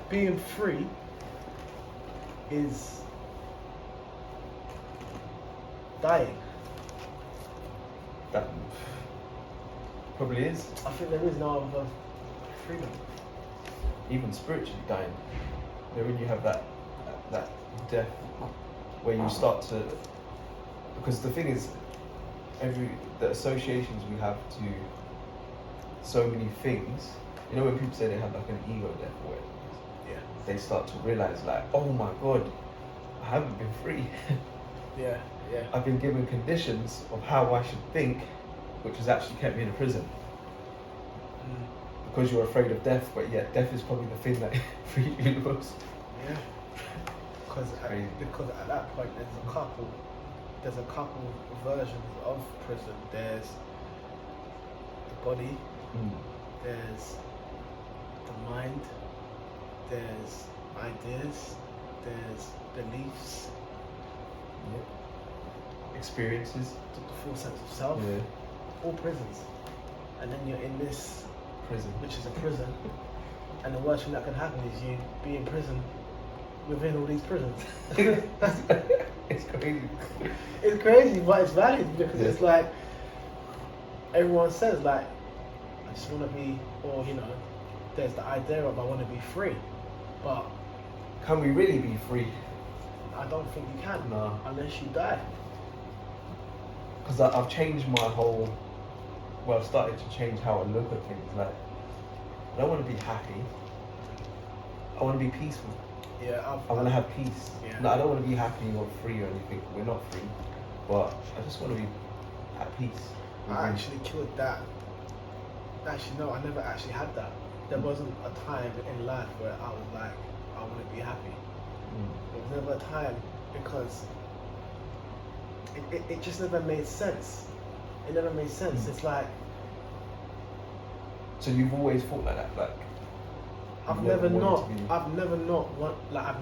being free is dying. That probably is. I think there is no other freedom. Even spiritually dying. You know, when you have that death where you start to, because the thing is, the associations we have to so many things, you know, when people say they have like an ego death or whatever, Yeah. they start to realize like, oh my god, I haven't been free. Yeah. I've been given conditions of how I should think, which has actually kept me in a prison. Because you're afraid of death, but yet death is probably the thing that frees you the most. Yeah. Because at that point there's a couple versions of prison. There's the body, there's the mind, there's ideas, there's beliefs, experiences, the full sense of self. Yeah. All prisons. And then you're in this Prison. which is a prison, and the worst thing that can happen is you be in prison within all these prisons. It's crazy. It's crazy, but it's valid because Yeah. it's like everyone says, like, I just want to be, or you know, there's the idea of I want to be free, but Can we really be free? I don't think you can No. unless you die. Because I've changed my whole. Well, I've started to change how I look at things. Like, I don't want to be happy. I want to be peaceful. Yeah, I want to have peace. Yeah. No, I don't want to be happy or free or anything. We're not free, but I just want to be at peace. I actually killed that. Actually, no, I never actually had that. There wasn't a time in life where I was like, I want to be happy. There was never a time because it just never made sense. It never made sense. It's like So you've always thought like that, like I've you never wanted to be- I've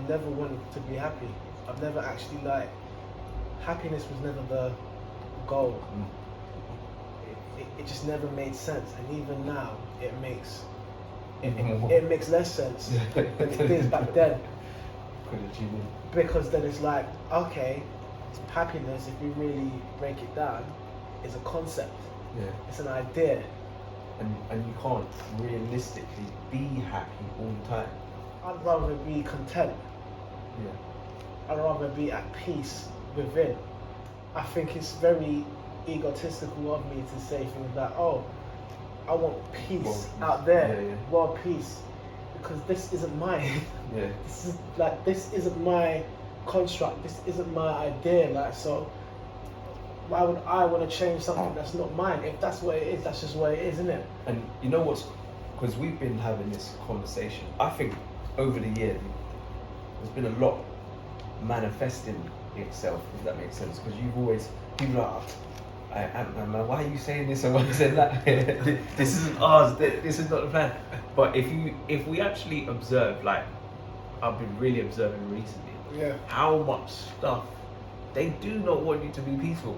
never wanted to be happy. I've never actually like happiness was never the goal. It just never made sense, and even now it makes it makes less sense than it did back then. Could achieve it. Because then it's like, okay, happiness, if we really break it down, is a concept. Yeah. It's an idea. And you can't realistically be happy all the time. I'd rather be content. Yeah. I'd rather be at peace within. I think it's very egotistical of me to say things like, oh, I want peace World peace. out there, Yeah, yeah. world peace, because this isn't mine. Yeah. This isn't my construct. This isn't my idea. Like, so why would I want to change something that's not mine? If that's what it is, that's just what it is, isn't it? And you know what's, because we've been having this conversation, I think over the years, there's been a lot manifesting itself, if that makes sense. Because you've always, people are like, man, why are you saying this and why are you saying that? This isn't ours, this is not the plan. But if we actually observe, like, I've been really observing recently, Yeah. how much stuff they do not want you to be peaceful.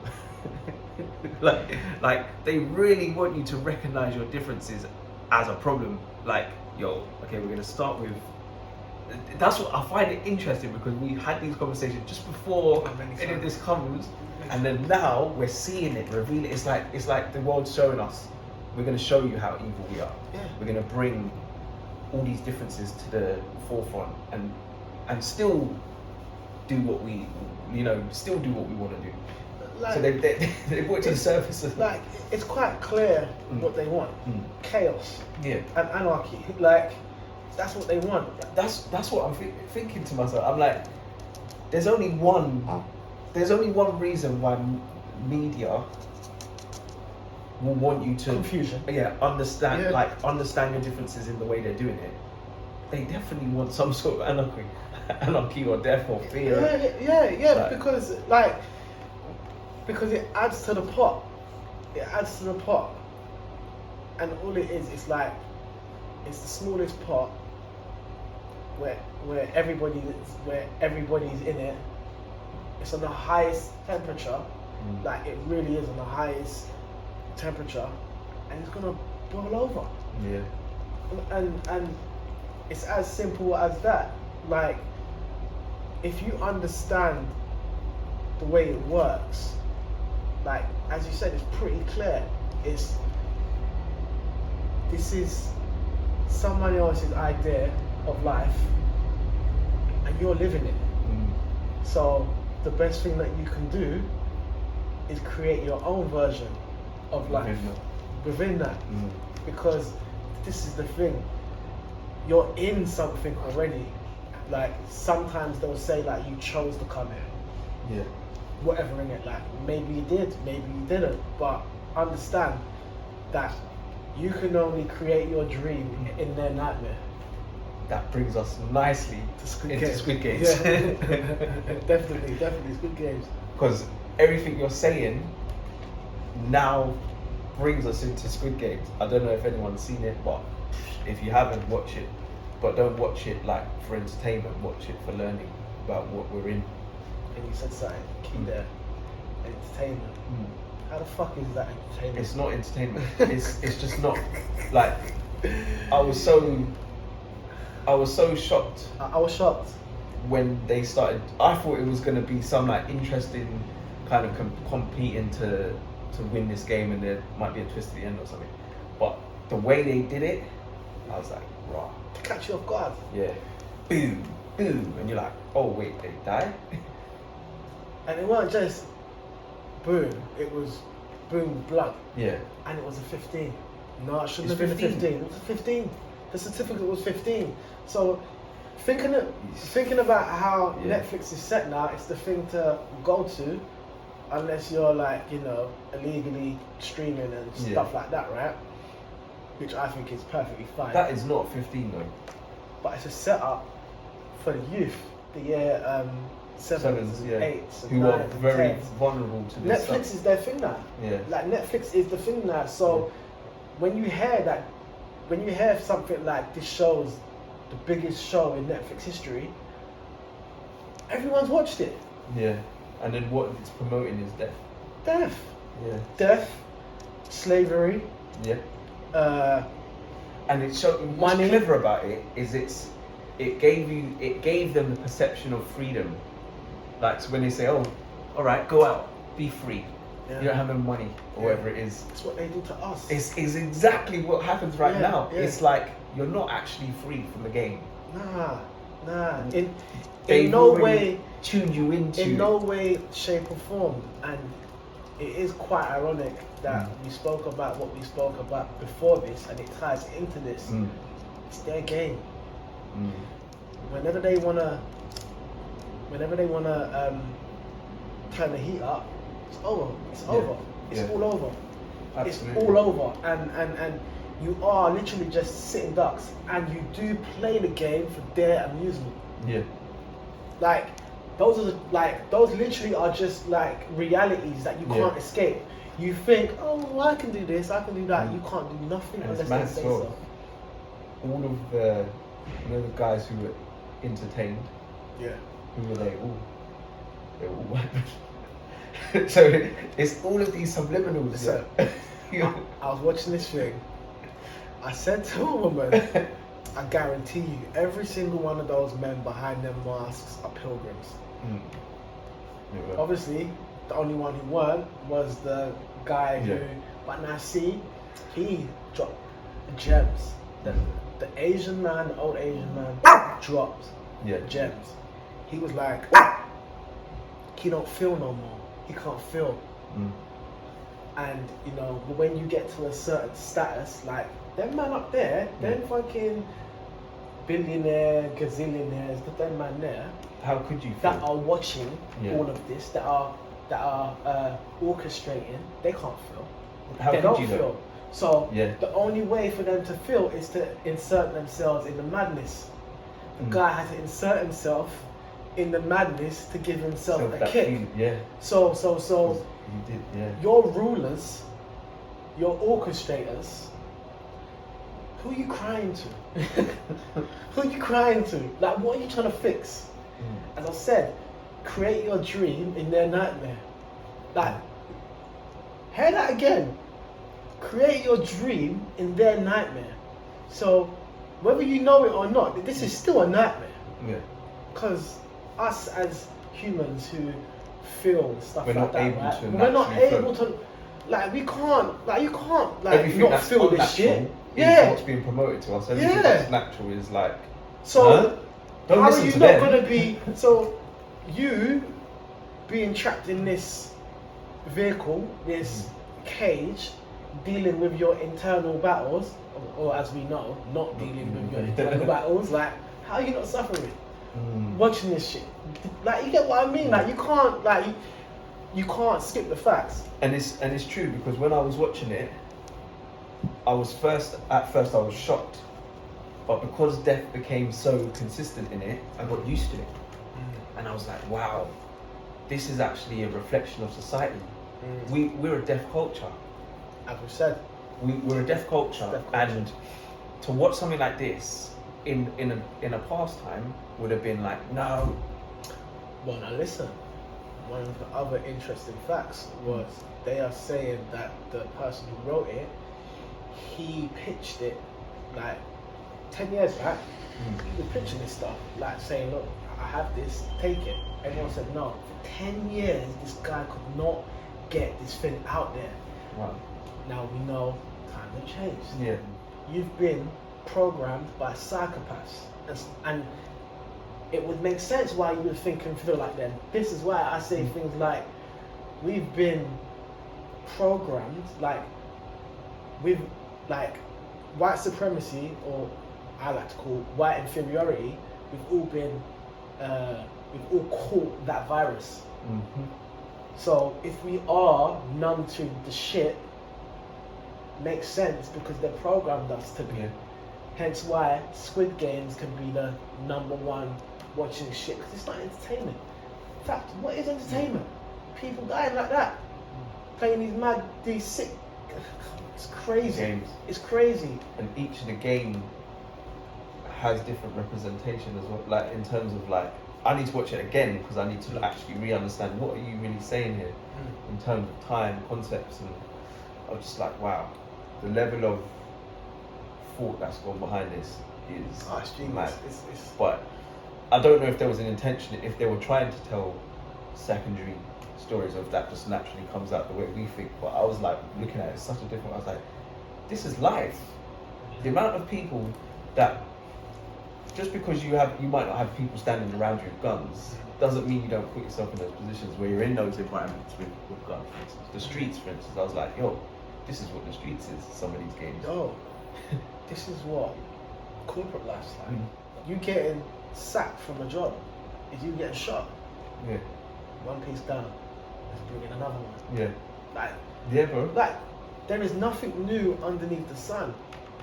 like they really want you to recognize your differences as a problem. Like, yo, okay, we're gonna start with. That's what I find it interesting, because we had these conversations just before any of this comes, and then now we're seeing it reveal it. It's like the world's showing us. We're gonna show you how evil we are. Yeah. We're gonna bring all these differences to the forefront and still do what we, still do what we want to do. Like, So they brought it to the surface. like, it's quite clear what they want. Chaos Yeah, and anarchy. Like, that's what they want. that's what I'm thinking to myself. I'm like, there's only one reason why media will want you to Confusion. understand Yeah. understand your differences in the way they're doing it. They definitely want some sort of anarchy or death or fear. Yeah. Like- Because it adds to the pot. It adds to the pot, and all it is, it's like, it's the smallest pot where everybody's in it. It's on the highest temperature, like it really is on the highest temperature, and it's gonna boil over. Yeah. And It's as simple as that. Like, if you understand the way it works, like as you said, it's pretty clear. This is someone else's idea of life, and you're living it. So the best thing that you can do is create your own version of life within that. Because this is the thing, you're in something already. Like sometimes they'll say like you chose to come here. Yeah. Whatever in it, like maybe you did, maybe you didn't, but understand that you can only create your dream in their nightmare. That brings us nicely into Squid Games. Yeah. definitely Squid Games. Because everything you're saying now brings us into Squid Games. I don't know if anyone's seen it, but if you haven't, watch it. But don't watch it like for entertainment, watch it for learning about what we're in. And you said something key there, entertainment. How the fuck is that entertainment? It's not entertainment. It's just not. Like, I was so shocked. I was shocked when they started. I thought it was going to be some like interesting kind of competing to win this game, and there might be a twist at the end or something. But the way they did it, I was like, raw. To catch you off guard. Yeah. Boom, boom, and you're like, oh wait, they died. And it wasn't just boom, it was boom, blood. Yeah. And it was a 15. No, it shouldn't have been a 15. It was a 15. The certificate was 15. So thinking about how Netflix is set now, it's the thing to go to unless you're like, you know, illegally streaming and stuff like that, right? Which I think is perfectly fine. That is not 15 though. But it's a setup for the youth, the year 7s and 8s and who 9s are and very 10s. vulnerable to this Netflix stuff. is their thing now. Yeah. Like Netflix is the thing now. So when you hear something like this show's the biggest show in Netflix history, everyone's watched it. Yeah. And then what it's promoting is death. Death. Yeah. Death, slavery. Yeah. And it showed. What's Money. clever about it is it gave them the perception of freedom. Like, so when they say, "Oh, all right, go out, be free. Yeah. You don't have no money or whatever it is." It's what they do to us. It's exactly what happens right now. Yeah. It's like you're not actually free from the game. Nah. In They've no already way. tuned you into. In no way, shape or form. And it is quite ironic that we spoke about what we spoke about before this, and it ties into this. It's their game. Whenever they wanna turn the heat up, it's over. It's over. It's all over. Absolutely. It's all over. And you are literally just sitting ducks, and you do play the game for their amusement. Yeah. Like those literally are just like realities that you can't escape. You think, oh, I can do this, I can do that. You can't do nothing And unless it's they say mad so. All of the guys who were entertained, Yeah. who were they all? They were all white. So it's all of these subliminals. So, I was watching this thing. I said to a woman, I guarantee you, every single one of those men behind them masks are pilgrims. Obviously, the only one who weren't was the guy who. But now see, he dropped the gems. The Asian man, the old Asian man, dropped gems. He was like, he don't feel no more. He can't feel. And you know, when you get to a certain status, like them man up there, them fucking billionaire, gazillionaires, but them man there, how could you feel? that are watching all of this, that are orchestrating, they can't feel. How they could don't you feel. though? So the only way for them to feel is to insert themselves in the madness. The guy had to insert himself in the madness to give himself a kick. So You did, your rulers, your orchestrators, who are you crying to? Who are you crying to? Like, what are you trying to fix? As I said, create your dream in their nightmare. Like, hear that again. Create your dream in their nightmare. So whether you know it or not, this is still a nightmare. Yeah. Because us as humans who feel stuff We're like not that, able right? to We're not naturally able to, like, we can't, like, you can't, like, Everything not that's feel this unnatural shit. is what's being promoted to us. Everything Yeah. that's natural is like, So, don't how listen are you to not them. going to be, so, you being trapped in this vehicle, this cage, dealing with your internal battles, or as we know, not dealing with your internal battles, like, how are you not suffering? Watching this shit, like, you get what I mean? Like, you can't, like, you can't skip the facts. And it's true, because when I was watching it, at first I was shocked, but because death became so consistent in it, I got used to it, and I was like, wow, this is actually a reflection of society. We're a deaf culture. As we said, we're a deaf culture, and to watch something like this in a pastime would have been like, no. Well, now listen. One of the other interesting facts was they are saying that the person who wrote it, he pitched it like 10 years back. He was pitching this stuff, like saying, look, I have this, take it. Everyone said no. For 10 years, this guy could not get this thing out there. Wow. Now we know times have changed. Yeah. You've been programmed by psychopaths, and it would make sense why you would think and feel like them. This is why I say things like, we've been programmed, like, with, like, white supremacy, or I like to call white inferiority. We've all caught that virus. So if we are numb to the shit, makes sense, because they're programmed us to be. Hence why Squid Games can be the #1 watching shit, because it's not entertainment. In fact, what is entertainment? People dying like that, playing these sick. It's crazy. Games. It's crazy. And each of the game has different representation as well. Like, in terms of, like, I need to watch it again because I need to actually re-understand what are you really saying here in terms of time, concepts, and I was just like, wow, the level of thought that's gone behind this is mad. But I don't know if there was an intention, if they were trying to tell secondary stories, or if that just naturally comes out the way we think. But I was like, looking at it, such a different, I was like, this is life. The amount of people that, just because you might not have people standing around you with guns, doesn't mean you don't put yourself in those positions where you're in those environments with guns, for instance. The streets, for instance, I was like, yo, this is what the streets is, some of these games. Yo, this is what corporate life's like. You getting sacked from a job, is you getting shot. Yeah. One piece down, let's bring in another one. Yeah. Like, yeah, bro. Like, there is nothing new underneath the sun.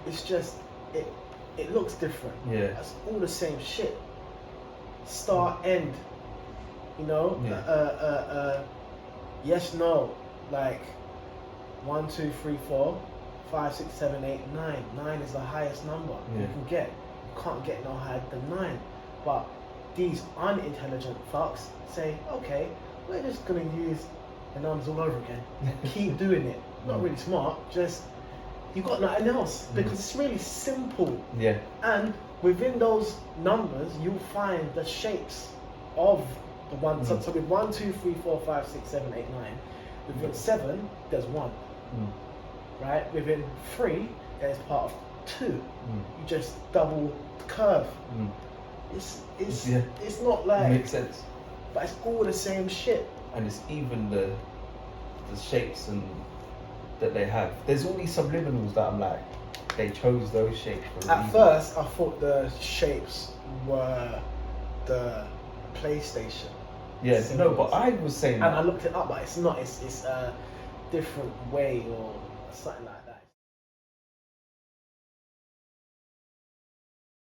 It's just, it looks different. Yeah. It's all the same shit. Start, end. You know? Yeah. Yes, no. Like, 1, 2, 3, 4, 5, 6, 7, 8, 9. 9 is the highest number you can get. You can't get no higher than 9. But these unintelligent fucks say, okay, we're just gonna use the numbers all over again. Keep doing it. Not really smart, just you got nothing else, because it's really simple. Yeah. And within those numbers, you'll find the shapes of the one. So with 1, 2, 3, 4, 5, 6, 7, 8, 9. Within 7, there's 1. Right? Within 3, there's part of 2. You just double the curve. It's not like, makes sense. But it's all the same shit. And it's even the shapes and that they have. There's all these subliminals that I'm like, they chose those shapes for a reason. At first, I thought the shapes were the PlayStation. Yeah, symbols. no, but I was saying and I looked it up, but it's not. It's a different way or something like that.